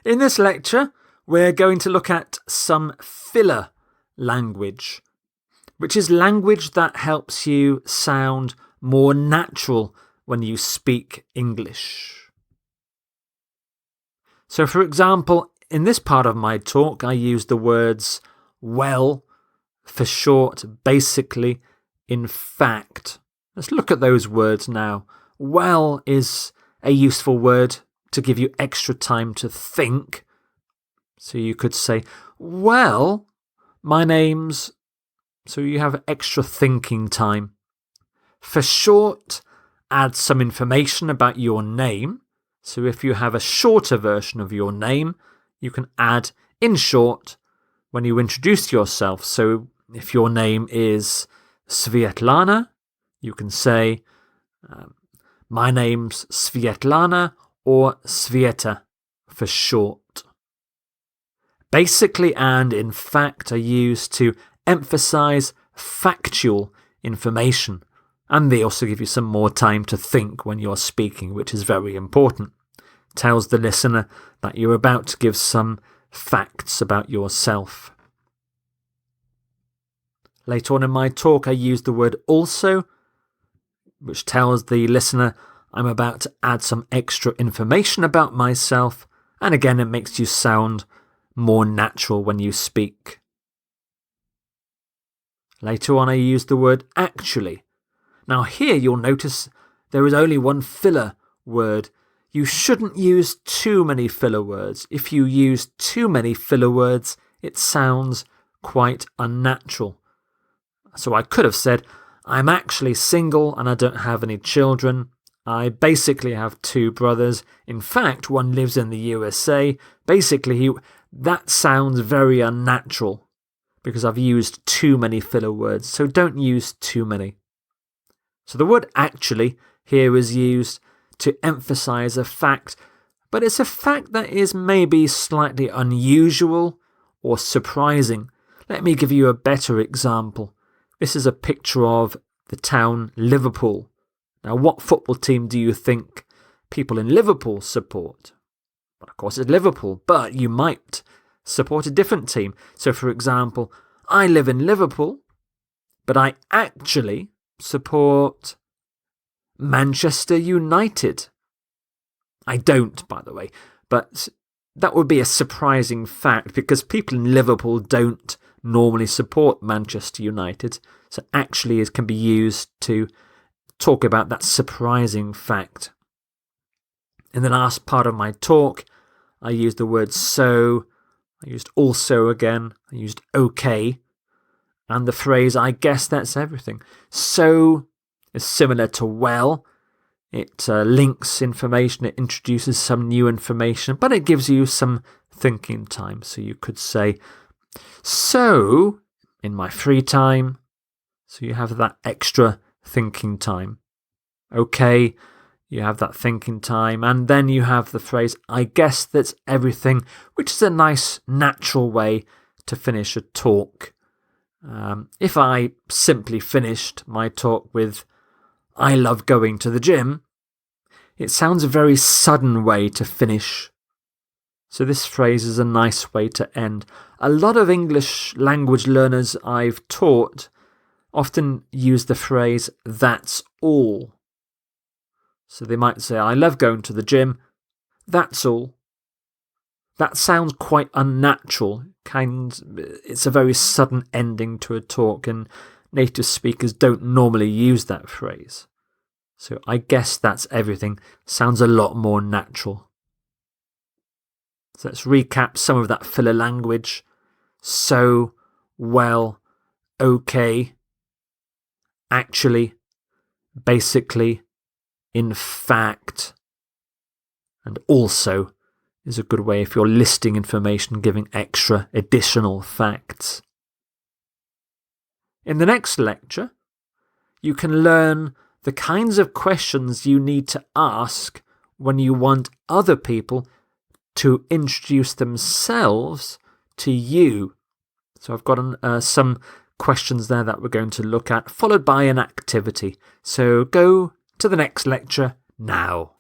In this lecture, we're going to look at some filler language, which is language that helps you sound more natural when you speak English. So, for example, in this part of my talk, I use the words well, for short, basically, in fact. Let's look at those words now. Well is a useful word to give you extra time to think. So you could say, well, my name's... So you have extra thinking time. For short, add some information about your name. So if you have a shorter version of your name, you can add in short when you introduce yourself. So if your name is Svetlana, you can say, my name's Svetlana, or Sveta for short. Basically and in fact are used to emphasize factual information, and they also give you some more time to think when you're speaking, which is very important. Tells the listener that you're about to give some facts about yourself. Later on in my talk, I use the word also, which tells the listener I'm about to add some extra information about myself, and again, it makes you sound more natural when you speak. Later on, I use the word actually. Now here you'll notice there is only one filler word. You shouldn't use too many filler words. If you use too many filler words, it sounds quite unnatural. So I could have said, I'm actually single and I don't have any children. I basically have 2 brothers. In fact, one lives in the USA. Basically, that sounds very unnatural because I've used too many filler words. So don't use too many. So the word actually here is used to emphasize a fact, but it's a fact that is maybe slightly unusual or surprising. Let me give you a better example. This is a picture of the town Liverpool. Now, what football team do you think people in Liverpool support? Well, of course, it's Liverpool, but you might support a different team. So, for example, I live in Liverpool, but I actually support Manchester United. I don't, by the way, but that would be a surprising fact because people in Liverpool don't normally support Manchester United. So actually it can be used to talk about that surprising fact. In the last part of my talk, I used the word so, I used also again, I used okay, and the phrase I guess that's everything. So is similar to well. It links information, it introduces some new information, but it gives you some thinking time. So you could say, so in my free time, so you have that extra thinking time. Okay, you have that thinking time, and then you have the phrase, I guess that's everything, which is a nice natural way to finish a talk. If I simply finished my talk with, I love going to the gym, it sounds a very sudden way to finish. So this phrase is a nice way to end. A lot of English language learners I've taught often use the phrase, that's all. So they might say, I love going to the gym, that's all. That sounds quite unnatural. It's a very sudden ending to a talk, and native speakers don't normally use that phrase. So I guess that's everything. Sounds a lot more natural. So let's recap some of that filler language. So, well, okay, actually, basically, in fact, and also is a good way if you're listing information, giving extra additional facts. In the next lecture, you can learn the kinds of questions you need to ask when you want other people to introduce themselves to you. So I've got some questions there that we're going to look at, followed by an activity. So go to the next lecture now.